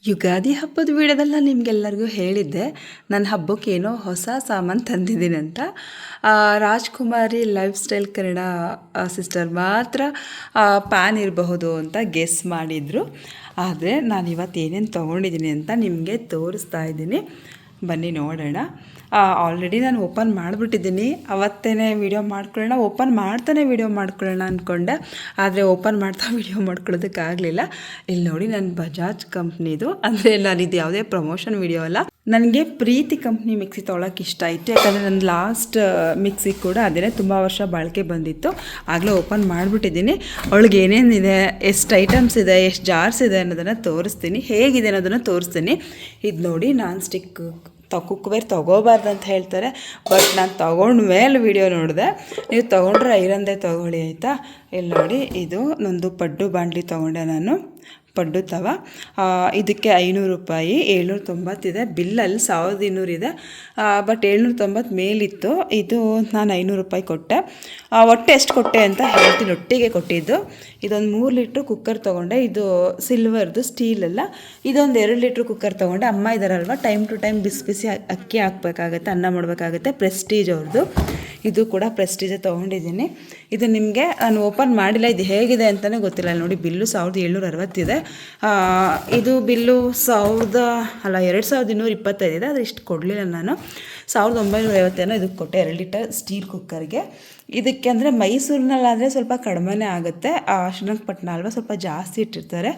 ಯುಗಾದಿ ಹಬ್ಬದ ವಿಡಿಯೋದಲ್ಲಿ ನಾನು ನಿಮಗೆಲ್ಲರಿಗೂ ಹೇಳಿದ್ದೆ ನನ್ನ ಹಬ್ಬಕ್ಕೆ ಏನೋ ಹೊಸ ಸಾಮಾನು ತಂದಿದ್ದೀನಿ ಅಂತ. ರಾಜ್ಕುಮಾರಿ ಲೈಫ್ ಸ್ಟೈಲ್ ಕನ್ನಡ ಸಿಸ್ಟರ್ ಮಾತ್ರ ಪ್ಯಾನ್ ಇರಬಹುದು ಅಂತ ಗೆಸ್ ಮಾಡಿದರು. ಆದರೆ ನಾನು ಇವತ್ತು ಏನೇನು ತೊಗೊಂಡಿದ್ದೀನಿ ಅಂತ ನಿಮಗೆ ತೋರಿಸ್ತಾ ಇದ್ದೀನಿ, ಬನ್ನಿ ನೋಡೋಣ. ಆಲ್ರೆಡಿ ನಾನು ಓಪನ್ ಮಾಡಿಬಿಟ್ಟಿದ್ದೀನಿ, ಅವತ್ತೇ ವೀಡಿಯೋ ಮಾಡ್ಕೊಳ್ಳೋಣ, ಓಪನ್ ಮಾಡ್ತಾನೆ ವೀಡಿಯೋ ಮಾಡ್ಕೊಳ್ಳೋಣ ಅಂದ್ಕೊಂಡೆ. ಆದರೆ ಓಪನ್ ಮಾಡ್ತಾ ವೀಡಿಯೋ ಮಾಡ್ಕೊಳ್ಳೋದಕ್ಕಾಗಲಿಲ್ಲ. ಇಲ್ಲಿ ನೋಡಿ, ನನ್ನ ಬಜಾಜ್ ಕಂಪ್ನಿದು, ಅಂದರೆ ನಾನಿದು ಯಾವುದೇ ಪ್ರಮೋಷನ್ ವೀಡಿಯೋ ಅಲ್ಲ, ನನಗೆ ಪ್ರೀತಿ ಕಂಪ್ನಿ ಮಿಕ್ಸಿ ತೊಗೊಳಕ್ಕೆ ಇಷ್ಟ ಆಯಿತು. ಯಾಕಂದರೆ ನನ್ನ ಲಾಸ್ಟ್ ಮಿಕ್ಸಿ ಕೂಡ ಅದೇ ತುಂಬ ವರ್ಷ ಬಾಳಿಕೆ ಬಂದಿತ್ತು. ಆಗಲೇ ಓಪನ್ ಮಾಡಿಬಿಟ್ಟಿದ್ದೀನಿ. ಅವಳಿಗೆ ಏನೇನಿದೆ, ಎಷ್ಟು ಐಟಮ್ಸ್ ಇದೆ, ಎಷ್ಟು ಜಾರ್ಸ್ ಇದೆ ಅನ್ನೋದನ್ನು ತೋರಿಸ್ತೀನಿ, ಹೇಗಿದೆ ಅನ್ನೋದನ್ನು ತೋರಿಸ್ತೀನಿ. ಇದು ನೋಡಿ, ನಾನ್ ಸ್ಟಿಕ್ ಕುಕ್ಕವೇರ್ ತೊಗೋಬಾರ್ದು ಅಂತ ಹೇಳ್ತಾರೆ, ಬಟ್ ನಾನು ತೊಗೊಂಡ ಮೇಲೆ ವಿಡಿಯೋ ನೋಡಿದೆ. ನೀವು ತೊಗೊಂಡ್ರೆ ಐರನ್ದೇ ತೊಗೊಳ್ಳಿ ಆಯಿತಾ. ಇಲ್ಲಿ ನೋಡಿ, ಇದು ನಂದು ಪಡ್ಡು ಬಾಣಲಿ ತೊಗೊಂಡೆ ನಾನು, ಪಡ್ಡು ತವ. ಇದಕ್ಕೆ 500 ರೂಪಾಯಿ, 790 ಇದೆ. ಬಿಲ್ಲಲ್ಲಿ 1200 ಇದೆ, ಬಟ್ 790 ಮೇಲಿತ್ತು. ಇದು ನಾನು 500 ರೂಪಾಯಿ ಕೊಟ್ಟೆ. ಒಟ್ಟು ಎಷ್ಟು ಕೊಟ್ಟೆ ಅಂತ ಹೇಳ್ತೀನಿ, ಒಟ್ಟಿಗೆ ಕೊಟ್ಟಿದ್ದು. ಇದೊಂದು 3 ಲೀಟ್ರ್ ಕುಕ್ಕರ್ ತೊಗೊಂಡೆ, ಇದು ಸಿಲ್ವರ್ದು, ಸ್ಟೀಲಲ್ಲ. ಇದೊಂದು 2 ಲೀಟ್ರ್ ಕುಕ್ಕರ್ ತೊಗೊಂಡೆ. ಅಮ್ಮ ಇದ್ದಾರಲ್ವ, ಟೈಮ್ ಟು ಟೈಮ್ ಬಿಸಿ ಬಿಸಿ ಅಕ್ಕಿ ಹಾಕಬೇಕಾಗತ್ತೆ, ಅನ್ನ ಮಾಡಬೇಕಾಗತ್ತೆ. ಪ್ರೆಸ್ಟೀಜ್ ಅವ್ರದ್ದು, ಇದು ಕೂಡ ಪ್ರೆಸ್ಟೀಜೇ ತೊಗೊಂಡಿದ್ದೀನಿ. ಇದು ನಿಮಗೆ ನಾನು ಓಪನ್ ಮಾಡಿಲ್ಲ, ಇದು ಹೇಗಿದೆ ಅಂತಲೇ ಗೊತ್ತಿಲ್ಲ. ನೋಡಿ, ಬಿಲ್ಲು 1760 ಇದೆ. ಇದು ಬಿಲ್ಲು 2225 ಇದೆ. ಅದು ಇಷ್ಟು ಕೊಡಲಿಲ್ಲ ನಾನು, 1950 ಇದಕ್ಕೆ ಕೊಟ್ಟೆ, 2 ಲೀಟರ್ ಸ್ಟೀಲ್ ಕುಕ್ಕರ್ಗೆ. ಇದಕ್ಕೆ ಅಂದರೆ ಮೈಸೂರಿನಲ್ಲಾದರೆ ಸ್ವಲ್ಪ ಕಡಿಮೆನೇ ಆಗುತ್ತೆ, ಶ್ರೀರಂಗಪಟ್ಟಣ ಅಲ್ವಾ ಸ್ವಲ್ಪ ಜಾಸ್ತಿ ಇಟ್ಟಿರ್ತಾರೆ.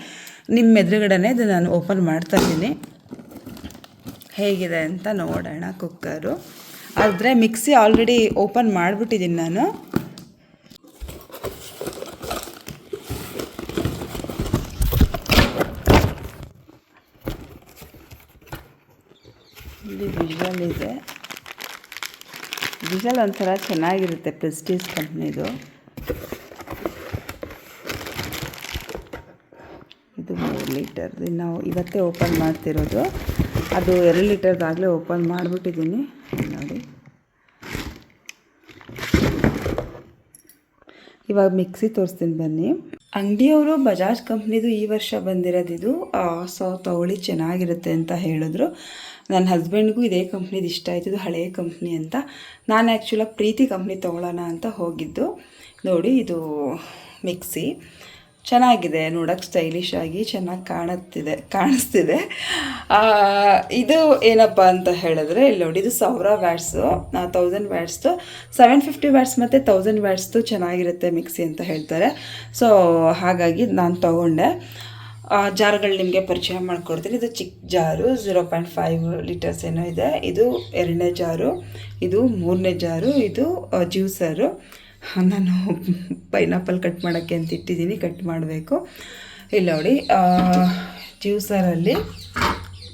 ನಿಮ್ಮ ಎದುರುಗಡೆನೇ ಇದು ನಾನು ಓಪನ್ ಮಾಡ್ತಾ ಇದ್ದೀನಿ, ಹೇಗಿದೆ ಅಂತ ನೋಡೋಣ ಕುಕ್ಕರು. ಆದರೆ ಮಿಕ್ಸಿ ಆಲ್ರೆಡಿ ಓಪನ್ ಮಾಡಿಬಿಟ್ಟಿದ್ದೀನಿ ನಾನು. ಇಲ್ಲಿ ವಿಷಲ್ ಇದೆ, ವಿಷಲ್ ಒಂಥರ ಚೆನ್ನಾಗಿರುತ್ತೆ, ಪ್ರೆಸ್ಟೀಜ್ ಕಂಪ್ನಿದು. ಇದು 3 ಲೀಟರ್ದು, ನಾವು ಇವತ್ತೇ ಓಪನ್ ಮಾಡ್ತಿರೋದು. ಅದು 2 ಲೀಟರ್ದಾಗಲೇ ಓಪನ್ ಮಾಡಿಬಿಟ್ಟಿದ್ದೀನಿ. ನೋಡಿ, ಇವಾಗ ಮಿಕ್ಸಿ ತೋರಿಸ್ತೀನಿ ಬನ್ನಿ. ಅಂಗಡಿಯವರು ಬಜಾಜ್ ಕಂಪ್ನಿದು ಈ ವರ್ಷ ಬಂದಿರೋದಿದು, ಸೊ ತೊಗೊಳ್ಳಿ ಚೆನ್ನಾಗಿರುತ್ತೆ ಅಂತ ಹೇಳಿದ್ರು. ನನ್ನ ಹಸ್ಬೆಂಡ್ಗೂ ಇದೇ ಕಂಪ್ನಿದು ಇಷ್ಟ ಆಯಿತು, ಇದು ಹಳೆಯ ಕಂಪ್ನಿ ಅಂತ. ನಾನು ಆ್ಯಕ್ಚುಲಾಗಿ ಪ್ರೀತಿ ಕಂಪ್ನಿ ತೊಗೊಳ್ಳೋಣ ಅಂತ ಹೋಗಿದ್ದು. ನೋಡಿ, ಇದು ಮಿಕ್ಸಿ ಚೆನ್ನಾಗಿದೆ, ನೋಡೋಕ್ಕೆ ಸ್ಟೈಲಿಶ್ ಆಗಿ ಚೆನ್ನಾಗಿ ಕಾಣಿಸ್ತಿದೆ. ಇದು ಏನಪ್ಪ ಅಂತ ಹೇಳಿದ್ರೆ, ಇಲ್ಲಿ ನೋಡಿ, ಇದು 1000 ವ್ಯಾಟ್ಸು, 1000 ವ್ಯಾಟ್ಸ್ದು, 750 ವ್ಯಾಟ್ಸ್ ಮತ್ತು 1000 ವ್ಯಾಟ್ಸ್ದು ಚೆನ್ನಾಗಿರುತ್ತೆ ಮಿಕ್ಸಿ ಅಂತ ಹೇಳ್ತಾರೆ. ಸೊ ಹಾಗಾಗಿ ನಾನು ತೊಗೊಂಡೆ. ಜಾರ್ಗಳು ನಿಮಗೆ ಪರಿಚಯ ಮಾಡಿಕೊಡ್ತೀನಿ. ಇದು ಚಿಕ್ಕ ಜಾರು, 0.5 ಲೀಟರ್ಸ್ ಏನೋ ಇದೆ. ಇದು 2ನೇ ಜಾರು, ಇದು 3ನೇ ಜಾರು, ಇದು ಜ್ಯೂಸರು. ನಾನು ಪೈನಾಪಲ್ ಕಟ್ ಮಾಡೋಕ್ಕೆ ಅಂತ ಇಟ್ಟಿದ್ದೀನಿ, ಕಟ್ ಮಾಡಬೇಕು. ಇಲ್ಲಿ ನೋಡಿ, ಜ್ಯೂಸರಲ್ಲಿ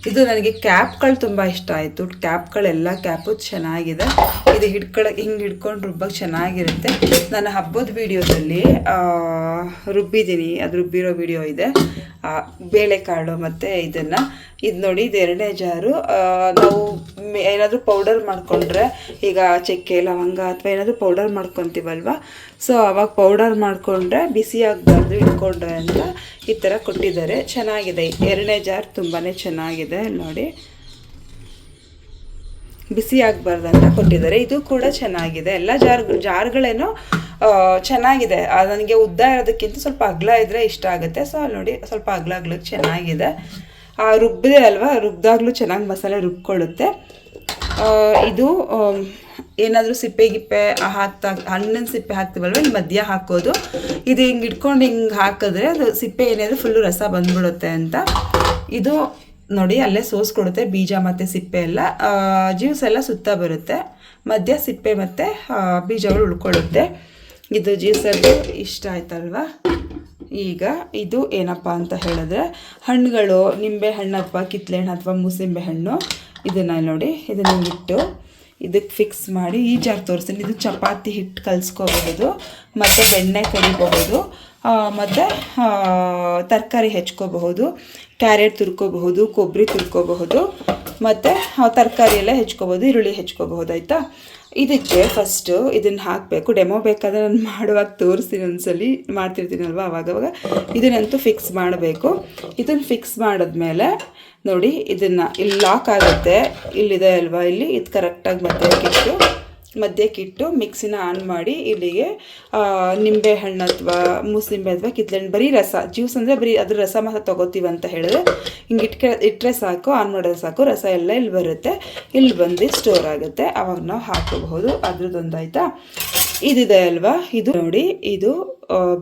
ಇದು ನನಗೆ ಕ್ಯಾಪ್ಗಳು ತುಂಬ ಇಷ್ಟ ಆಯಿತು. ಕ್ಯಾಪ್ಗಳೆಲ್ಲ ಕ್ಯಾಪು ಚೆನ್ನಾಗಿದೆ. ಇದು ಹಿಂಗೆ ಹಿಡ್ಕೊಂಡು ರುಬ್ಬಕ್ಕೆ ಚೆನ್ನಾಗಿರುತ್ತೆ. ನಾನು ಹಬ್ಬದ ವೀಡಿಯೋದಲ್ಲಿ ರುಬ್ಬಿದ್ದೀನಿ, ಅದು ರುಬ್ಬಿರೋ ವಿಡಿಯೋ ಇದೆ, ಬೇಳೆಕಾಳು ಮತ್ತು ಇದನ್ನು. ಇದು ನೋಡಿ, ಇದು 2ನೇ ಜಾರು. ನಾವು ಏನಾದರೂ ಪೌಡರ್ ಮಾಡಿಕೊಂಡ್ರೆ, ಈಗ ಚಕ್ಕೆ ಲವಂಗ ಅಥವಾ ಏನಾದರೂ ಪೌಡರ್ ಮಾಡ್ಕೊತೀವಲ್ವ, ಸೊ ಅವಾಗ ಪೌಡರ್ ಮಾಡಿಕೊಂಡ್ರೆ ಬಿಸಿ ಆಗಬಾರ್ದು ಇಟ್ಕೊಂಡ್ರೆ ಅಂತ ಈ ಥರ ಕೊಟ್ಟಿದ್ದಾರೆ. ಚೆನ್ನಾಗಿದೆ, 2ನೇ ಜಾರ್ ತುಂಬಾ ಚೆನ್ನಾಗಿದೆ. ನೋಡಿ, ಬಿಸಿ ಆಗಬಾರ್ದು ಅಂತ ಕೊಟ್ಟಿದ್ದಾರೆ. ಇದು ಕೂಡ ಚೆನ್ನಾಗಿದೆ. ಎಲ್ಲ ಜಾರ್ಗಳೇನೋ ಚೆನ್ನಾಗಿದೆ. ನನಗೆ ಉದ್ದ ಇರೋದಕ್ಕಿಂತ ಸ್ವಲ್ಪ ಅಗಲ ಇದ್ದರೆ ಇಷ್ಟ ಆಗುತ್ತೆ. ಸೊ ನೋಡಿ, ಸ್ವಲ್ಪ ಅಗಲಕ್ಕೆ ಚೆನ್ನಾಗಿದೆ. ರುಬ್ಬಿದೆ ಅಲ್ವಾ, ರುಬ್ಬಿದಾಗಲೂ ಚೆನ್ನಾಗಿ ಮಸಾಲೆ ರುಬ್ಕೊಳ್ಳುತ್ತೆ. ಇದು ಏನಾದರೂ ಸಿಪ್ಪೆ ಗಿಪ್ಪೆ ಹಣ್ಣಿನ ಸಿಪ್ಪೆ ಹಾಕ್ತೀವಲ್ವ, ಇಲ್ಲಿ ಮಧ್ಯ ಹಾಕೋದು. ಇದು ಹಿಂಗೆ ಇಟ್ಕೊಂಡು ಹಿಂಗೆ ಹಾಕಿದ್ರೆ ಅದು ಸಿಪ್ಪೆ ಏನಾದರೂ ಫುಲ್ಲು ರಸ ಬಂದ್ಬಿಡುತ್ತೆ ಅಂತ. ಇದು ನೋಡಿ, ಅಲ್ಲೇ ಸೋಸ್ಕೊಡುತ್ತೆ, ಬೀಜ ಮತ್ತು ಸಿಪ್ಪೆ ಎಲ್ಲ. ಜ್ಯೂಸ್ ಎಲ್ಲ ಸುತ್ತ ಬರುತ್ತೆ, ಮಧ್ಯ ಸಿಪ್ಪೆ ಮತ್ತು ಬೀಜಗಳು ಉಳ್ಕೊಳ್ಳುತ್ತೆ. ಇದು ಜ್ಯೂಸಲ್ಲಿ ಇಷ್ಟ ಆಯ್ತಲ್ವ. ಈಗ ಇದು ಏನಪ್ಪ ಅಂತ ಹೇಳಿದ್ರೆ, ಹಣ್ಣುಗಳು, ನಿಂಬೆ ಹಣ್ಣು ಅಥವಾ ಕಿತ್ತಳೆ ಹಣ್ಣು ಅಥವಾ ಮೂಸಂಬೆ ಹಣ್ಣು, ಇದನ್ನು ನೋಡಿ, ಇದನ್ನು ಇಟ್ಟು ಇದಕ್ಕೆ ಫಿಕ್ಸ್ ಮಾಡಿ ಈ ಜಾರ್ ತೋರಿಸ್ತೀನಿ. ಇದು ಚಪಾತಿ ಹಿಟ್ಟು ಕಲಿಸ್ಕೋಬಹುದು, ಮತ್ತು ಬೆಣ್ಣೆ ಕರಿಬಹುದು, ಮತ್ತು ತರಕಾರಿ ಹೆಚ್ಕೋಬಹುದು, ಕ್ಯಾರೆಟ್ ತುರ್ಕೋಬಹುದು, ಕೊಬ್ಬರಿ ತುರ್ಕೋಬಹುದು, ಮತ್ತು ತರಕಾರಿ ಎಲ್ಲ ಹೆಚ್ಕೋಬೋದು, ಈರುಳ್ಳಿ ಹೆಚ್ಕೋಬಹುದು ಆಯಿತಾ. ಇದಕ್ಕೆ ಫಸ್ಟು ಇದನ್ನು ಹಾಕಬೇಕು. ಡೆಮೋ ಬೇಕಾದರೆ ನಾನು ಮಾಡುವಾಗ ತೋರಿಸ್ತೀನಿ, ಒಂದ್ಸಲಿ ಮಾಡ್ತಿರ್ತೀನಲ್ವ ಅವಾಗವಾಗ. ಇದನ್ನಂತೂ ಫಿಕ್ಸ್ ಮಾಡಬೇಕು. ಇದನ್ನು ಫಿಕ್ಸ್ ಮಾಡಿದ್ಮೇಲೆ ನೋಡಿ, ಇದನ್ನು ಇಲ್ಲಿ ಲಾಕ್ ಆಗುತ್ತೆ, ಇಲ್ಲಿದೆ ಅಲ್ವಾ, ಇಲ್ಲಿ ಇದು ಕರೆಕ್ಟಾಗಿ ಮಧ್ಯಕ್ಕಿಟ್ಟು ಮಿಕ್ಸಿನ ಆನ್ ಮಾಡಿ ಇಲ್ಲಿಗೆ ನಿಂಬೆ ಹಣ್ಣು ಅಥವಾ ಮೂಸಂಬೆ ಅಥವಾ ಕಿತ್ತಳೆ ಬರೀ ರಸ, ಜ್ಯೂಸ್ ಅಂದರೆ ಬರೀ ಅದ್ರ ರಸ ಮಾತ್ರ ತೊಗೋತೀವಿ ಅಂತ ಹೇಳಿದ್ರೆ ಹಿಂಗೆ ಇಟ್ಟರೆ ಸಾಕು, ಆನ್ ಮಾಡಿದ್ರೆ ಸಾಕು, ರಸ ಎಲ್ಲ ಇಲ್ಲಿ ಬರುತ್ತೆ. ಇಲ್ಲಿ ಬಂದು ಸ್ಟೋರ್ ಆಗುತ್ತೆ, ಆವಾಗ ನಾವು ಹಾಕೋಬಹುದು. ಅದ್ರದ್ದೊಂದು ಆಯಿತಾ. ಇದಿದೆ ಅಲ್ವಾ, ಇದು ನೋಡಿ, ಇದು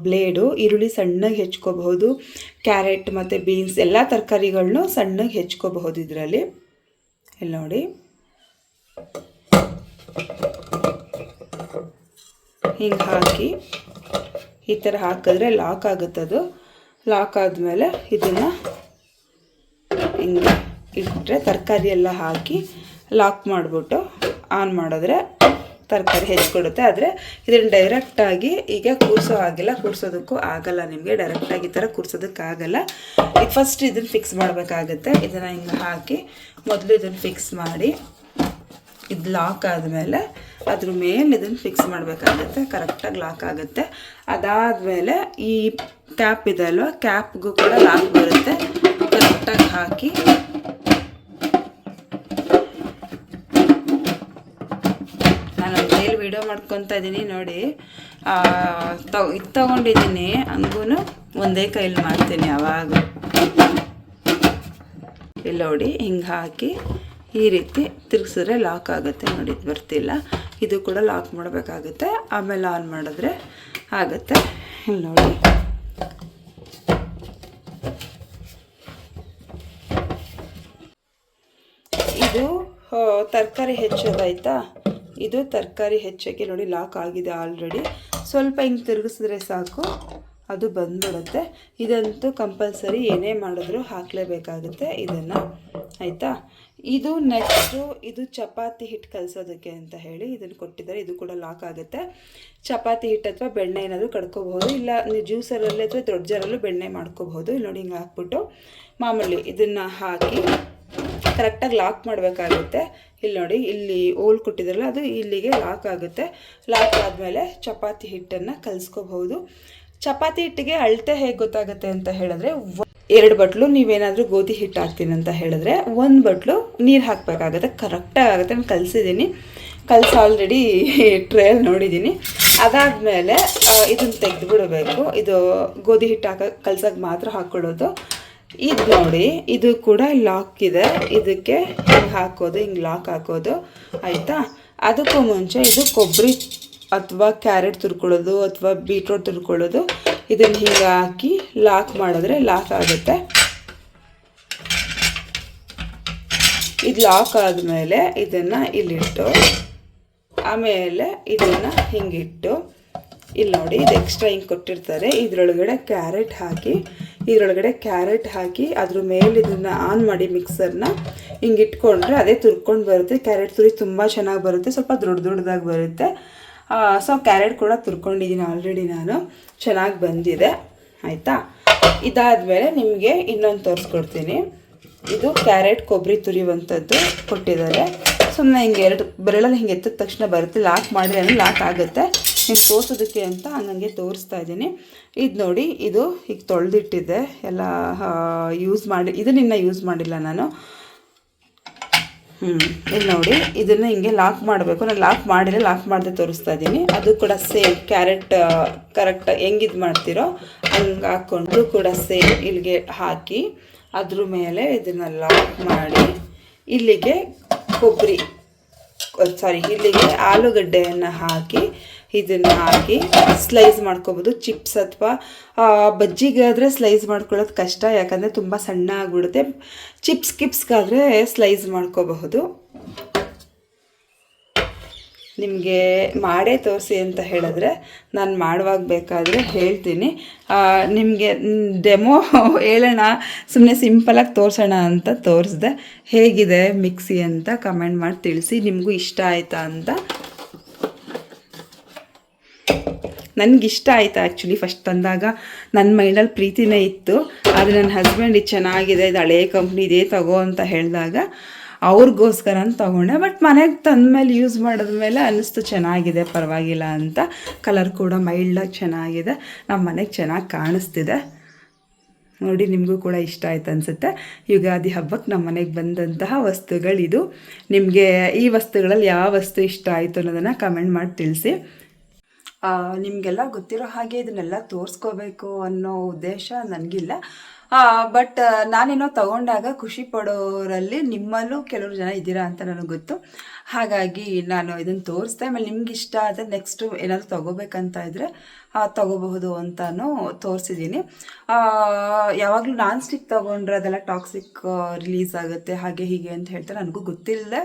ಬ್ಲೇಡು. ಈರುಳ್ಳಿ ಸಣ್ಣಗೆ ಹೆಚ್ಕೋಬಹುದು, ಕ್ಯಾರೆಟ್ ಮತ್ತು ಬೀನ್ಸ್ ಎಲ್ಲ ತರಕಾರಿಗಳನ್ನೂ ಸಣ್ಣಗೆ ಹೆಚ್ಕೋಬಹುದು ಇದರಲ್ಲಿ. ಇಲ್ಲಿ ನೋಡಿ, ಹಿಂಗೆ ಹಾಕಿ ಈ ಥರ ಹಾಕಿದ್ರೆ ಲಾಕ್ ಆಗುತ್ತದು. ಲಾಕ್ ಆದಮೇಲೆ ಇದನ್ನು ಹಿಂಗೆ ಇಟ್ಟರೆ ತರಕಾರಿ ಎಲ್ಲ ಹಾಕಿ ಲಾಕ್ ಮಾಡಿಬಿಟ್ಟು ಆನ್ ಮಾಡಿದ್ರೆ ತರಕಾರಿ ಹೆಚ್ಚಿಕೊಡುತ್ತೆ. ಆದರೆ ಇದನ್ನು ಡೈರೆಕ್ಟಾಗಿ ಈಗ ಕೂರಿಸೋದಕ್ಕೂ ಆಗಲ್ಲ ನಿಮಗೆ. ಡೈರೆಕ್ಟಾಗಿ ಈ ಥರ ಕೂರಿಸೋದಕ್ಕಾಗಲ್ಲ. ಇದು ಫಸ್ಟ್ ಇದನ್ನು ಫಿಕ್ಸ್ ಮಾಡಬೇಕಾಗುತ್ತೆ. ಇದನ್ನು ಹಿಂಗೆ ಹಾಕಿ ಮೊದಲು ಇದನ್ನು ಫಿಕ್ಸ್ ಮಾಡಿ, ಇದು ಲಾಕ್ ಆದಮೇಲೆ ಅದ್ರ ಮೇಲೆ ಇದನ್ನು ಫಿಕ್ಸ್ ಮಾಡಬೇಕಾಗುತ್ತೆ. ಕರೆಕ್ಟಾಗಿ ಲಾಕ್ ಆಗುತ್ತೆ. ಅದಾದಮೇಲೆ ಈ ಕ್ಯಾಪ್ ಇದೆ ಅಲ್ವ, ಕ್ಯಾಪ್ಗೂ ಕೂಡ ಲಾಕ್ ಬರುತ್ತೆ. ಕರೆಕ್ಟಾಗಿ ಹಾಕಿ ನಾನು ಕೈಯಲ್ಲಿ ವಿಡಿಯೋ ಮಾಡ್ಕೊತಾ ಇದ್ದೀನಿ ನೋಡಿ. ಇದು ತೊಗೊಂಡಿದ್ದೀನಿ, ಹಂಗೂ ಒಂದೇ ಕೈಲಿ ಮಾಡ್ತೀನಿ ಅವಾಗ. ಇಲ್ಲಿ ನೋಡಿ, ಹಿಂಗೆ ಹಾಕಿ ಈ ರೀತಿ ತಿರುಗಿಸಿದ್ರೆ ಲಾಕ್ ಆಗುತ್ತೆ ನೋಡಿ. ಇದು ಬರ್ತಿಲ್ಲ, ಇದು ಕೂಡ ಲಾಕ್ ಮಾಡಬೇಕಾಗುತ್ತೆ. ಆಮೇಲೆ ಆನ್ ಮಾಡಿದ್ರೆ ಆಗುತ್ತೆ. ಇಲ್ಲಿ ನೋಡಿ, ಇದು ತರಕಾರಿ ಹೆಚ್ಚೋದಾಯ್ತಾ. ಇದು ತರಕಾರಿ ಹೆಚ್ಚೋಕ್ಕೆ ನೋಡಿ ಲಾಕ್ ಆಗಿದೆ ಆಲ್ರೆಡಿ. ಸ್ವಲ್ಪ ಹಿಂಗೆ ತಿರುಗಿಸಿದ್ರೆ ಸಾಕು, ಅದು ಬಂದ್ಬಿಡುತ್ತೆ. ಇದಂತೂ ಕಂಪಲ್ಸರಿ ಏನೇ ಮಾಡಿದ್ರೂ ಹಾಕಲೇಬೇಕಾಗುತ್ತೆ ಇದನ್ನು, ಆಯಿತಾ. ಇದು ನೆಕ್ಸ್ಟು, ಇದು ಚಪಾತಿ ಹಿಟ್ಟು ಕಲಸೋದಕ್ಕೆ ಅಂತ ಹೇಳಿ ಇದನ್ನು ಕೊಟ್ಟಿದ್ದಾರೆ. ಇದು ಕೂಡ ಲಾಕ್ ಆಗುತ್ತೆ. ಚಪಾತಿ ಹಿಟ್ಟು ಅಥವಾ ಬೆಣ್ಣೆ ಏನಾದರೂ ಕಡ್ಕೋಬಹುದು, ಇಲ್ಲ ನೀವು ಜ್ಯೂಸರಲ್ಲಿ ಅಥವಾ ದೊಡ್ಡ ಜಾರಲ್ಲೂ ಬೆಣ್ಣೆ ಮಾಡ್ಕೋಬಹುದು. ಇಲ್ಲಿ ನೋಡಿ, ಹಿಂಗೆ ಹಾಕ್ಬಿಟ್ಟು ಮಾಮೂಲಿ ಇದನ್ನು ಹಾಕಿ ಕರೆಕ್ಟಾಗಿ ಲಾಕ್ ಮಾಡಬೇಕಾಗುತ್ತೆ. ಇಲ್ಲಿ ನೋಡಿ, ಇಲ್ಲಿ ಓಲ್ ಕೊಟ್ಟಿದ್ದಾರಲ್ಲ, ಅದು ಇಲ್ಲಿಗೆ ಲಾಕ್ ಆಗುತ್ತೆ. ಲಾಕ್ ಆದಮೇಲೆ ಚಪಾತಿ ಹಿಟ್ಟನ್ನು ಕಲಿಸ್ಕೋಬಹುದು. ಚಪಾತಿ ಹಿಟ್ಟಿಗೆ ಅಳತೆ ಹೇಗೆ ಗೊತ್ತಾಗುತ್ತೆ ಅಂತ ಹೇಳಿದ್ರೆ, 2 ಬಟ್ಲು ನೀವೇನಾದರೂ ಗೋಧಿ ಹಿಟ್ಟು ಹಾಕ್ತೀನಿ ಅಂತ ಹೇಳಿದ್ರೆ 1 ಬಟ್ಲು ನೀರು ಹಾಕಬೇಕಾಗುತ್ತೆ. ಕರೆಕ್ಟಾಗಿ ಆಗುತ್ತೆ. ನಾನು ಕಲಿಸಿದ್ದೀನಿ, ಆಲ್ರೆಡಿ ಟ್ರೇಯಲ್ಲಿ ನೋಡಿದ್ದೀನಿ. ಅದಾದಮೇಲೆ ಇದನ್ನು ತೆಗೆದುಬಿಡಬೇಕು. ಇದು ಗೋಧಿ ಹಿಟ್ಟು ಕಲ್ಸೋಕೆ ಮಾತ್ರ ಹಾಕ್ಕೊಳ್ಳೋದು. ಇದು ನೋಡಿ, ಇದು ಕೂಡ ಲಾಕ್ ಇದೆ. ಇದಕ್ಕೆ ಹಿಂಗೆ ಹಾಕೋದು, ಹಿಂಗೆ ಲಾಕ್ ಹಾಕೋದು, ಆಯಿತಾ. ಅದಕ್ಕೂ ಮುಂಚೆ ಇದು ಕೊಬ್ಬರಿ ಅಥವಾ ಕ್ಯಾರೆಟ್ ತುರ್ಕೊಳ್ಳೋದು ಅಥವಾ ಬೀಟ್ರೋಟ್ ತುರ್ಕೊಳ್ಳೋದು, ಇದನ್ನು ಹೀಗೆ ಹಾಕಿ ಲಾಕ್ ಮಾಡಿದ್ರೆ ಲಾಕ್ ಆಗುತ್ತೆ. ಇದು ಲಾಕ್ ಆದಮೇಲೆ ಇದನ್ನು ಇಲ್ಲಿಟ್ಟು, ಆಮೇಲೆ ಇದನ್ನು ಹಿಂಗಿಟ್ಟು, ಇಲ್ಲಿ ನೋಡಿ, ಇದು ಎಕ್ಸ್ಟ್ರಾ ಹಿಂಗೆ ಕೊಟ್ಟಿರ್ತಾರೆ. ಇದರೊಳಗಡೆ ಕ್ಯಾರೆಟ್ ಹಾಕಿ ಅದ್ರ ಮೇಲೆ ಇದನ್ನು ಆನ್ ಮಾಡಿ ಮಿಕ್ಸರ್ನ ಹಿಂಗೆ ಇಟ್ಕೊಂಡ್ರೆ ಅದೇ ತುರ್ಕೊಂಡು ಬರುತ್ತೆ. ಕ್ಯಾರೆಟ್ ತುರಿ ತುಂಬ ಚೆನ್ನಾಗಿ ಬರುತ್ತೆ, ಸ್ವಲ್ಪ ದೊಡ್ಡದಾಗಿ ಬರುತ್ತೆ. ಸೊ ಕ್ಯಾರೆಟ್ ಕೂಡ ತುರ್ಕೊಂಡಿದ್ದೀನಿ ಆಲ್ರೆಡಿ ನಾನು, ಚೆನ್ನಾಗಿ ಬಂದಿದೆ, ಆಯಿತಾ. ಇದಾದಮೇಲೆ ನಿಮಗೆ ಇನ್ನೊಂದು ತೋರಿಸ್ಕೊಡ್ತೀನಿ. ಇದು ಕ್ಯಾರೆಟ್ ಕೊಬ್ಬರಿ ತುರಿಯುವಂಥದ್ದು ಕೊಟ್ಟಿದ್ದಾರೆ. ಸುಮ್ಮನೆ ಹಿಂಗೆ 2 ಬೆರಳಲ್ಲಿ ಹಿಂಗೆ ಎತ್ತಿದ ತಕ್ಷಣ ಬರುತ್ತೆ. ಲಾಕ್ ಮಾಡಿದ್ರೆ ಅಂದರೆ ಲಾಕ್ ಆಗುತ್ತೆ. ಹಿಂಗೆ ತೋರಿಸೋದಕ್ಕೆ ಅಂತ ಹಂಗೆ ತೋರಿಸ್ತಾ ಇದ್ದೀನಿ. ಇದು ನೋಡಿ, ಇದು ಈಗ ತೊಳೆದಿಟ್ಟಿದ್ದೆ ಎಲ್ಲ ಇದನ್ನ ಯೂಸ್ ಮಾಡಿಲ್ಲ ನಾನು. ಇಲ್ಲಿ ನೋಡಿ, ಇದನ್ನು ಹಿಂಗೆ ಲಾಕ್ ಮಾಡಬೇಕು. ನಾನು ಲಾಕ್ ಮಾಡದೆ ತೋರಿಸ್ತಾ ಇದ್ದೀನಿ. ಅದು ಕೂಡ ಸೇಮ್ ಕ್ಯಾರೆಟ್ ಕರೆಕ್ಟ್ ಹೆಂಗಿದು ಮಾಡ್ತೀರೋ ಹಂಗೆ ಹಾಕ್ಕೊಂಡು ಕೂಡ ಸೇಮ್ ಇಲ್ಲಿಗೆ ಹಾಕಿ ಅದ್ರ ಮೇಲೆ ಇದನ್ನು ಲಾಕ್ ಮಾಡಿ ಇಲ್ಲಿಗೆ ಇಲ್ಲಿಗೆ ಆಲೂಗಡ್ಡೆಯನ್ನು ಹಾಕಿ ಇದನ್ನು ಹಾಕಿ ಸ್ಲೈಸ್ ಮಾಡ್ಕೋಬೋದು. ಚಿಪ್ಸ್ ಅಥವಾ ಬಜ್ಜಿಗಾದರೆ ಸ್ಲೈಸ್ ಮಾಡ್ಕೊಳ್ಳೋದು ಕಷ್ಟ, ಯಾಕಂದರೆ ತುಂಬ ಸಣ್ಣ ಆಗಿಬಿಡುತ್ತೆ. ಕಿಪ್ಸ್ಗಾದರೆ ಸ್ಲೈಸ್ ಮಾಡ್ಕೋಬಹುದು. ನಿಮಗೆ ಮಾಡೇ ತೋರಿಸಿ ಅಂತ ಹೇಳಿದ್ರೆ ನಾನು ಮಾಡುವಾಗ ಬೇಕಾದರೆ ಹೇಳ್ತೀನಿ. ನಿಮಗೆ ಡೆಮೋ ಹೇಳೋಣ, ಸುಮ್ಮನೆ ಸಿಂಪಲಾಗಿ ತೋರಿಸೋಣ ಅಂತ ತೋರಿಸ್ದೆ. ಹೇಗಿದೆ ಮಿಕ್ಸಿ ಅಂತ ಕಮೆಂಟ್ ಮಾಡಿ ತಿಳಿಸಿ, ನಿಮಗೂ ಇಷ್ಟ ಆಯಿತಾ ಅಂತ. ನನಗಿಷ್ಟ ಆಯಿತಾ ಆ್ಯಕ್ಚುಲಿ. ಫಸ್ಟ್ ತಂದಾಗ ನನ್ನ ಮೈಂಡಲ್ಲಿ ಪ್ರೀತಿನೇ ಇತ್ತು, ಆದರೆ ನನ್ನ ಹಸ್ಬೆಂಡ್ ಇದು ಚೆನ್ನಾಗಿದೆ, ಇದು ಹಳೇ ಕಂಪ್ನಿ, ಇದೇ ತಗೋ ಅಂತ ಹೇಳಿದಾಗ ಅವ್ರಿಗೋಸ್ಕರ ಅಂತ ತೊಗೊಂಡೆ. ಬಟ್ ಮನೆಗೆ ತಂದಮೇಲೆ ಯೂಸ್ ಮಾಡಿದ್ಮೇಲೆ ಅನ್ನಿಸ್ತು ಚೆನ್ನಾಗಿದೆ, ಪರವಾಗಿಲ್ಲ ಅಂತ. ಕಲರ್ ಕೂಡ ಮೈಲ್ಡಾಗಿ ಚೆನ್ನಾಗಿದೆ, ನಮ್ಮ ಮನೆಗೆ ಚೆನ್ನಾಗಿ ಕಾಣಿಸ್ತಿದೆ. ನೋಡಿ, ನಿಮಗೂ ಕೂಡ ಇಷ್ಟ ಆಯ್ತು ಅನಿಸುತ್ತೆ. ಯುಗಾದಿ ಹಬ್ಬಕ್ಕೆ ನಮ್ಮ ಮನೆಗೆ ಬಂದಂತಹ ವಸ್ತುಗಳಿದು. ನಿಮಗೆ ಈ ವಸ್ತುಗಳಲ್ಲಿ ಯಾವ ವಸ್ತು ಇಷ್ಟ ಆಯಿತು ಅನ್ನೋದನ್ನು ಕಮೆಂಟ್ ಮಾಡಿ ತಿಳಿಸಿ. ನಿಮಗೆಲ್ಲ ಗೊತ್ತಿರೋ ಹಾಗೆ ಇದನ್ನೆಲ್ಲ ತೋರಿಸ್ಕೋಬೇಕು ಅನ್ನೋ ಉದ್ದೇಶ ನನಗಿಲ್ಲ. ಬಟ್ ನಾನೇನೋ ತಗೊಂಡಾಗ ಖುಷಿ ಪಡೋರಲ್ಲಿ ನಿಮ್ಮಲ್ಲೂ ಕೆಲವರು ಜನ ಇದ್ದೀರಾ ಅಂತ ನನಗೆ ಗೊತ್ತು. ಹಾಗಾಗಿ ನಾನು ಇದನ್ನು ತೋರಿಸ್ದೆ. ಆಮೇಲೆ ನಿಮ್ಗೆ ಇಷ್ಟ ಆದರೆ ನೆಕ್ಸ್ಟು ಏನಾದರೂ ತೊಗೋಬೇಕಂತ ಇದ್ದರೆ ತೊಗೋಬಹುದು ಅಂತಲೂ ತೋರಿಸಿದ್ದೀನಿ. ಯಾವಾಗಲೂ ನಾನ್ ಸ್ಟಿಕ್ ತೊಗೊಂಡ್ರೆ ಅದೆಲ್ಲ ಟಾಕ್ಸಿಕ್ ರಿಲೀಸ್ ಆಗುತ್ತೆ ಹಾಗೆ ಹೀಗೆ ಅಂತ ಹೇಳ್ತಾರೆ. ನನಗೂ ಗೊತ್ತಿಲ್ಲದೆ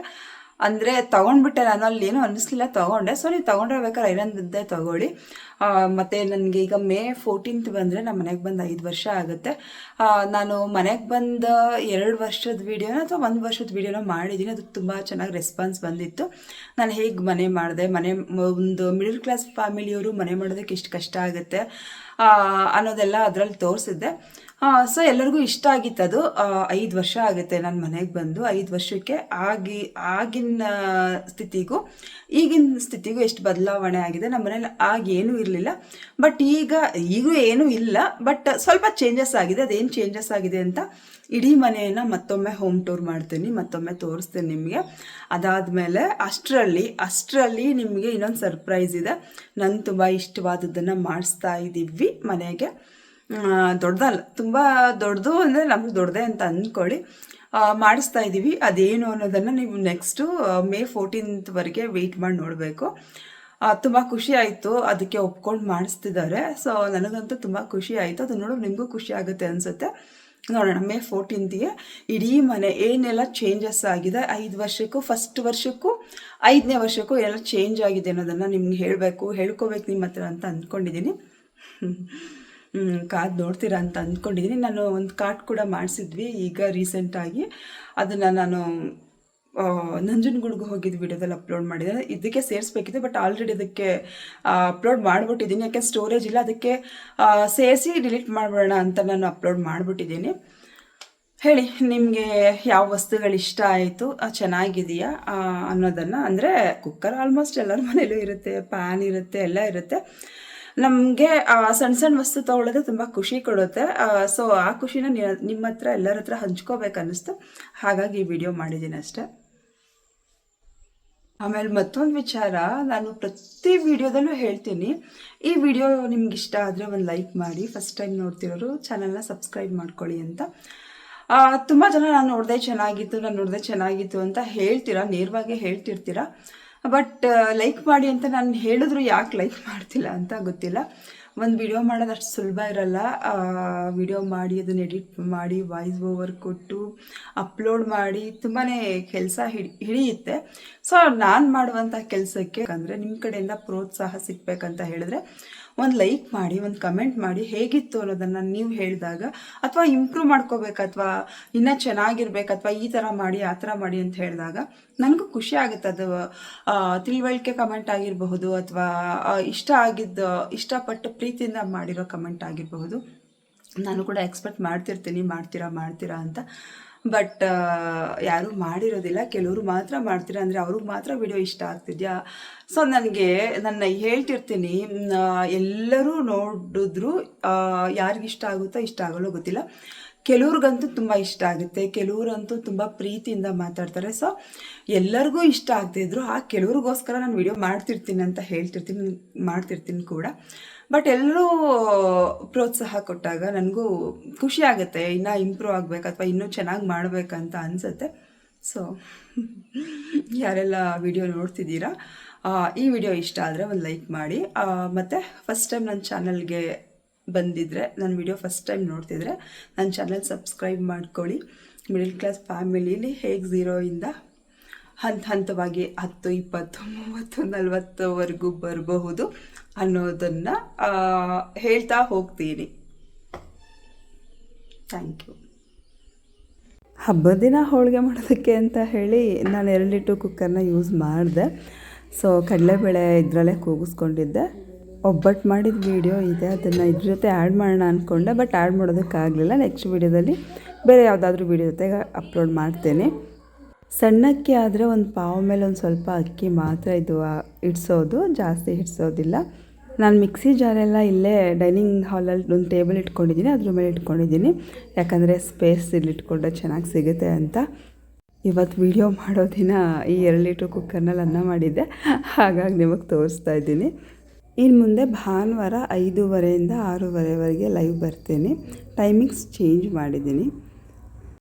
ಅಂದರೆ ತೊಗೊಂಡ್ಬಿಟ್ಟೆ ನಾನು, ಅಲ್ಲಿ ಏನೂ ಅನ್ನಿಸ್ಲಿಲ್ಲ, ತೊಗೊಂಡೆ. ಸೊ ನೀವು ತೊಗೊಂಡಿರ್ಬೇಕಾದ್ರೆ ಐರನ್ದೇ ತೊಗೊಳ್ಳಿ. ಮತ್ತು ನನಗೆ ಈಗ May 14th ಬಂದರೆ ನಮ್ಮ ಮನೆಗೆ ಬಂದು 5 ವರ್ಷ ಆಗುತ್ತೆ. ನಾನು ಮನೆಗೆ ಬಂದ 2 ವರ್ಷದ ವೀಡಿಯೋನ ಅಥವಾ 1 ವರ್ಷದ ವೀಡಿಯೋನ ಮಾಡಿದ್ದೀನಿ. ಅದಕ್ಕೆ ತುಂಬ ಚೆನ್ನಾಗಿ ರೆಸ್ಪಾನ್ಸ್ ಬಂದಿತ್ತು. ನಾನು ಹೇಗೆ ಮನೆ ಮಾಡಿದೆ, ಒಂದು ಮಿಡಲ್ ಕ್ಲಾಸ್ ಫ್ಯಾಮಿಲಿಯವರು ಮನೆ ಮಾಡೋದಕ್ಕೆ ಎಷ್ಟು ಕಷ್ಟ ಆಗುತ್ತೆ ಅನ್ನೋದೆಲ್ಲ ಅದರಲ್ಲಿ ತೋರಿಸಿದ್ದೆ. ಸೊ ಎಲ್ಲರಿಗೂ ಇಷ್ಟ ಆಗಿತ್ತು ಅದು. 5 ವರ್ಷ ಆಗುತ್ತೆ ನಾನು ಮನೆಗೆ ಬಂದು. 5 ವರ್ಷಕ್ಕೆ ಆಗಿನ ಸ್ಥಿತಿಗೂ ಈಗಿನ ಸ್ಥಿತಿಗೂ ಎಷ್ಟು ಬದಲಾವಣೆ ಆಗಿದೆ. ನಮ್ಮ ಮನೇಲಿ ಏನೂ ಇರಲಿಲ್ಲ, ಬಟ್ ಈಗೂ ಏನೂ ಇಲ್ಲ, ಬಟ್ ಸ್ವಲ್ಪ ಚೇಂಜಸ್ ಆಗಿದೆ. ಅದೇನು ಚೇಂಜಸ್ ಆಗಿದೆ ಅಂತ ಇಡೀ ಮನೆಯನ್ನು ಮತ್ತೊಮ್ಮೆ ಹೋಮ್ ಟೂರ್ ಮಾಡ್ತೀನಿ, ಮತ್ತೊಮ್ಮೆ ತೋರಿಸ್ತೀನಿ ನಿಮಗೆ. ಅದಾದಮೇಲೆ ಅಷ್ಟರಲ್ಲಿ ನಿಮಗೆ ಇನ್ನೊಂದು ಸರ್ಪ್ರೈಸ್ ಇದೆ. ನಂಗೆ ತುಂಬ ಇಷ್ಟವಾದದ್ದನ್ನು ಮಾಡಿಸ್ತಾ ಇದ್ದೀವಿ ಮನೆಗೆ. ದೊಡ್ಡದಲ್ಲ, ತುಂಬ ದೊಡ್ಡದು ಅಂದರೆ ನಮಗೆ ದೊಡ್ಡದೇ ಅಂತ ಅಂದ್ಕೊಳ್ಳಿ. ಮಾಡಿಸ್ತಾ ಇದ್ದೀವಿ. ಅದೇನು ಅನ್ನೋದನ್ನು ನೀವು ನೆಕ್ಸ್ಟು May 14th ವೆಯ್ಟ್ ಮಾಡಿ ನೋಡಬೇಕು. ತುಂಬ ಖುಷಿ ಆಯಿತು, ಅದಕ್ಕೆ ಒಪ್ಕೊಂಡು ಮಾಡಿಸ್ತಿದ್ದಾರೆ. ಸೊ ನನಗಂತೂ ತುಂಬ ಖುಷಿ ಆಯಿತು. ಅದು ನೋಡೋ ನಿಮಗೂ ಖುಷಿ ಆಗುತ್ತೆ ಅನಿಸುತ್ತೆ. ನೋಡೋಣ, May 14th ಇಡೀ ಮನೆ ಏನೆಲ್ಲ ಚೇಂಜಸ್ ಆಗಿದೆ, 5 ವರ್ಷಕ್ಕೂ, ಫಸ್ಟ್ ವರ್ಷಕ್ಕೂ 5ನೇ ವರ್ಷಕ್ಕೂ ಎಲ್ಲ ಚೇಂಜ್ ಆಗಿದೆ ಅನ್ನೋದನ್ನು ನಿಮ್ಗೆ ಹೇಳ್ಕೋಬೇಕು ನಿಮ್ಮ ಹತ್ರ ಅಂತ ಅಂದ್ಕೊಂಡಿದ್ದೀನಿ. ಕಾದು ನೋಡ್ತೀರಾ ಅಂತ ಅಂದ್ಕೊಂಡಿದ್ದೀನಿ. ನಾನು ಒಂದು ಕಾರ್ಡ್ ಕೂಡ ಮಾಡಿಸಿದ್ವಿ ಈಗ ರೀಸೆಂಟಾಗಿ. ಅದನ್ನು ನಾನು ನಂಜನಗೂಡಿಗೆ ಹೋಗಿದ್ದು ವಿಡಿಯೋದಲ್ಲಿ ಅಪ್ಲೋಡ್ ಮಾಡಿದೆ. ಇದಕ್ಕೆ ಸೇರಿಸ್ಬೇಕಿತ್ತು, ಬಟ್ ಆಲ್ರೆಡಿ ಅದಕ್ಕೆ ಅಪ್ಲೋಡ್ ಮಾಡಿಬಿಟ್ಟಿದ್ದೀನಿ. ಯಾಕೆ ಸ್ಟೋರೇಜ್ ಇಲ್ಲ, ಅದಕ್ಕೆ ಸೇರಿಸಿ ಡಿಲೀಟ್ ಮಾಡಿಬಿಡೋಣ ಅಂತ ನಾನು ಅಪ್ಲೋಡ್ ಮಾಡಿಬಿಟ್ಟಿದ್ದೀನಿ. ಹೇಳಿ, ನಿಮಗೆ ಯಾವ ವಸ್ತುಗಳು ಇಷ್ಟ ಆಯಿತು, ಚೆನ್ನಾಗಿದೆಯಾ ಅನ್ನೋದನ್ನು. ಅಂದರೆ ಕುಕ್ಕರ್ ಆಲ್ಮೋಸ್ಟ್ ಎಲ್ಲರ ಮನೇಲೂ ಇರುತ್ತೆ, ಪ್ಯಾನ್ ಇರುತ್ತೆ, ಎಲ್ಲ ಇರುತ್ತೆ. ನಮಗೆ ಸಣ್ಣ ವಸ್ತು ತೊಗೊಳ್ಳೋದು ತುಂಬ ಖುಷಿ ಕೊಡುತ್ತೆ. ಸೊ ಆ ಖುಷಿನ ನಿಮ್ಮ ಹತ್ರ ಎಲ್ಲರ ಹತ್ರ ಹಂಚ್ಕೋಬೇಕು ಅನ್ನಿಸ್ತು, ಹಾಗಾಗಿ ಈ ವಿಡಿಯೋ ಮಾಡಿದ್ದೀನಿ ಅಷ್ಟೆ. ಆಮೇಲೆ ಮತ್ತೊಂದು ವಿಚಾರ, ನಾನು ಪ್ರತಿ ವಿಡಿಯೋದಲ್ಲೂ ಹೇಳ್ತೀನಿ, ಈ ವಿಡಿಯೋ ನಿಮ್ಗೆ ಇಷ್ಟ ಆದರೆ ಒಂದು ಲೈಕ್ ಮಾಡಿ. ಫಸ್ಟ್ ಟೈಮ್ ನೋಡ್ತಿರೋರು ಚಾನಲ್ನ ಸಬ್ಸ್ಕ್ರೈಬ್ ಮಾಡ್ಕೊಳ್ಳಿ ಅಂತ. ತುಂಬ ಜನ ನಾನು ನೋಡಿದೆ ಚೆನ್ನಾಗಿತ್ತು ಅಂತ ಹೇಳ್ತೀರಾ, ನೇರವಾಗಿ ಹೇಳ್ತಿರ್ತೀರಾ. ಬಟ್ ಲೈಕ್ ಮಾಡಿ ಅಂತ ನಾನು ಹೇಳಿದ್ರು ಯಾಕೆ ಲೈಕ್ ಮಾಡ್ತಿಲ್ಲ ಅಂತ ಗೊತ್ತಿಲ್ಲ. ಒಂದು ವಿಡಿಯೋ ಮಾಡೋದು ಅಷ್ಟು ಸುಲಭ ಇರಲ್ಲ. ವಿಡಿಯೋ ಮಾಡಿ ಅದನ್ನು ಎಡಿಟ್ ಮಾಡಿ ವಾಯ್ಸ್ ಓವರ್ ಕೊಟ್ಟು ಅಪ್ಲೋಡ್ ಮಾಡಿ ತುಂಬಾ ಕೆಲಸ ಹಿಡಿಯುತ್ತೆ. ಸೊ ನಾನು ಮಾಡುವಂಥ ಕೆಲಸಕ್ಕೆ ಅಂದರೆ ನಿಮ್ಮ ಕಡೆಯಿಂದ ಪ್ರೋತ್ಸಾಹ ಸಿಗಬೇಕಂತ ಹೇಳಿದ್ರೆ ಒಂದು ಲೈಕ್ ಮಾಡಿ, ಒಂದು ಕಮೆಂಟ್ ಮಾಡಿ, ಹೇಗಿತ್ತು ಅನ್ನೋದನ್ನು ನೀವು ಹೇಳಿದಾಗ, ಅಥವಾ ಇಂಪ್ರೂವ್ ಮಾಡ್ಕೋಬೇಕು, ಅಥವಾ ಇನ್ನೂ ಚೆನ್ನಾಗಿರ್ಬೇಕು, ಅಥವಾ ಈ ಥರ ಮಾಡಿ ಆ ಥರ ಮಾಡಿ ಅಂತ ಹೇಳಿದಾಗ ನನಗೂ ಖುಷಿ ಆಗುತ್ತೆ. ಅದು ತಿಳುವಳಿಕೆ ಕಮೆಂಟ್ ಆಗಿರಬಹುದು, ಅಥವಾ ಇಷ್ಟಪಟ್ಟು ಪ್ರೀತಿಯಿಂದ ಮಾಡಿರೋ ಕಮೆಂಟ್ ಆಗಿರಬಹುದು. ನಾನು ಕೂಡ ಎಕ್ಸ್ಪೆಕ್ಟ್ ಮಾಡ್ತಿರ್ತೀನಿ ಮಾಡ್ತೀರಾ ಅಂತ. ಬಟ್ ಯಾರೂ ಮಾಡಿರೋದಿಲ್ಲ, ಕೆಲವರು ಮಾತ್ರ ಮಾಡ್ತೀರಾ. ಅಂದರೆ ಅವ್ರಿಗೆ ಮಾತ್ರ ವಿಡಿಯೋ ಇಷ್ಟ ಆಗ್ತಿದ್ಯಾ. ಸೊ ನನ್ನ ಹೇಳ್ತಿರ್ತೀನಿ, ಎಲ್ಲರೂ ನೋಡಿದ್ರು ಯಾರಿಗಿಷ್ಟ ಆಗುತ್ತೋ ಇಷ್ಟ ಆಗೋಲ್ಲೋ ಗೊತ್ತಿಲ್ಲ. ಕೆಲವ್ರಿಗಂತೂ ತುಂಬ ಇಷ್ಟ ಆಗುತ್ತೆ, ಕೆಲವ್ರಂತೂ ತುಂಬ ಪ್ರೀತಿಯಿಂದ ಮಾತಾಡ್ತಾರೆ. ಸೊ ಎಲ್ಲರಿಗೂ ಇಷ್ಟ ಆಗ್ತಿದ್ರು ಕೆಲವ್ರಿಗೋಸ್ಕರ ನಾನು ವಿಡಿಯೋ ಮಾಡ್ತಿರ್ತೀನಿ ಅಂತ ಮಾಡ್ತಿರ್ತೀನಿ ಕೂಡ. ಬಟ್ ಎಲ್ಲರೂ ಪ್ರೋತ್ಸಾಹ ಕೊಟ್ಟಾಗ ನನಗೂ ಖುಷಿ ಆಗುತ್ತೆ, ಇನ್ನೂ ಇಂಪ್ರೂವ್ ಆಗಬೇಕು ಅಥವಾ ಇನ್ನೂ ಚೆನ್ನಾಗಿ ಮಾಡಬೇಕಂತ ಅನಿಸುತ್ತೆ. ಸೊ ಯಾರೆಲ್ಲ ವಿಡಿಯೋ ನೋಡ್ತಿದ್ದೀರಾ, ಈ ವಿಡಿಯೋ ಇಷ್ಟ ಆದರೆ ಒಂದು ಲೈಕ್ ಮಾಡಿ. ಮತ್ತು ಫಸ್ಟ್ ಟೈಮ್ ನನ್ನ ಚಾನಲ್ಗೆ ಬಂದಿದ್ದರೆ, ನನ್ನ ವಿಡಿಯೋ ಫಸ್ಟ್ ಟೈಮ್ ನೋಡ್ತಿದ್ರೆ ನನ್ನ ಚಾನಲ್ ಸಬ್ಸ್ಕ್ರೈಬ್ ಮಾಡ್ಕೊಳ್ಳಿ. ಮಿಡಲ್ ಕ್ಲಾಸ್ ಫ್ಯಾಮಿಲೀಲಿ ಹೇಗೆ 0ಇಂದ ಹಂತವಾಗಿ 10, 20, 30, 40ವರೆಗೂ ಬರಬಹುದು ಅನ್ನೋದನ್ನು ಹೇಳ್ತಾ ಹೋಗ್ತೀನಿ. Thank you. ಹಬ್ಬದ ದಿನ ಹೋಳಿಗೆ ಮಾಡೋದಕ್ಕೆ ಅಂತ ಹೇಳಿ ನಾನು 2 ಲೀಟ್ರ್ ಕುಕ್ಕರ್ನ ಯೂಸ್ ಮಾಡಿದೆ. ಸೊ ಕಡಲೆಬೇಳೆ ಇದರಲ್ಲೇ ಕೂಗಿಸ್ಕೊಂಡಿದ್ದೆ. ಒಬ್ಬಟ್ಟು ಮಾಡಿದ ವೀಡಿಯೋ ಇದೆ, ಅದನ್ನು ಇದ್ರ ಜೊತೆ ಆ್ಯಡ್ ಮಾಡೋಣ ಅಂದ್ಕೊಂಡೆ, ಬಟ್ ಆ್ಯಡ್ ಮಾಡೋದಕ್ಕಾಗಲಿಲ್ಲ. ನೆಕ್ಸ್ಟ್ ವೀಡಿಯೋದಲ್ಲಿ ಬೇರೆ ಯಾವುದಾದ್ರೂ ವೀಡಿಯೋ ಜೊತೆಗೆ ಅಪ್ಲೋಡ್ ಮಾಡ್ತೇನೆ. ಸಣ್ಣಕ್ಕಿ ಆದರೆ ಒಂದು ಪಾವು ಮೇಲೆ ಒಂದು ಸ್ವಲ್ಪ ಅಕ್ಕಿ ಮಾತ್ರ ಇದು ಇಡಿಸೋದು, ಜಾಸ್ತಿ ಇಡಿಸೋದಿಲ್ಲ. ನಾನು ಮಿಕ್ಸಿ ಜಾರೆಲ್ಲ ಇಲ್ಲೇ ಡೈನಿಂಗ್ ಹಾಲಲ್ಲಿ ಒಂದು ಟೇಬಲ್ ಇಟ್ಕೊಂಡಿದ್ದೀನಿ, ಅದ್ರ ಮೇಲೆ ಇಟ್ಕೊಂಡಿದ್ದೀನಿ. ಯಾಕಂದರೆ ಸ್ಪೇಸ್ ಇಲ್ಲಿ ಇಟ್ಕೊಂಡ್ರೆ ಚೆನ್ನಾಗಿ ಸಿಗುತ್ತೆ ಅಂತ. ಇವತ್ತು ವಿಡಿಯೋ ಮಾಡೋ ದಿನ ಈ 2 ಲೀಟ್ರ್ ಕುಕ್ಕರ್ನಲ್ಲಿ ಅನ್ನ ಮಾಡಿದ್ದೆ, ಹಾಗಾಗಿ ನಿಮಗೆ ತೋರಿಸ್ತಾ ಇದ್ದೀನಿ. ಇನ್ನು ಮುಂದೆ ಭಾನುವಾರ 5:30 ಇಂದ 6:30ವರೆಗೆ ಲೈವ್ ಬರ್ತೀನಿ. ಟೈಮಿಂಗ್ಸ್ ಚೇಂಜ್ ಮಾಡಿದ್ದೀನಿ.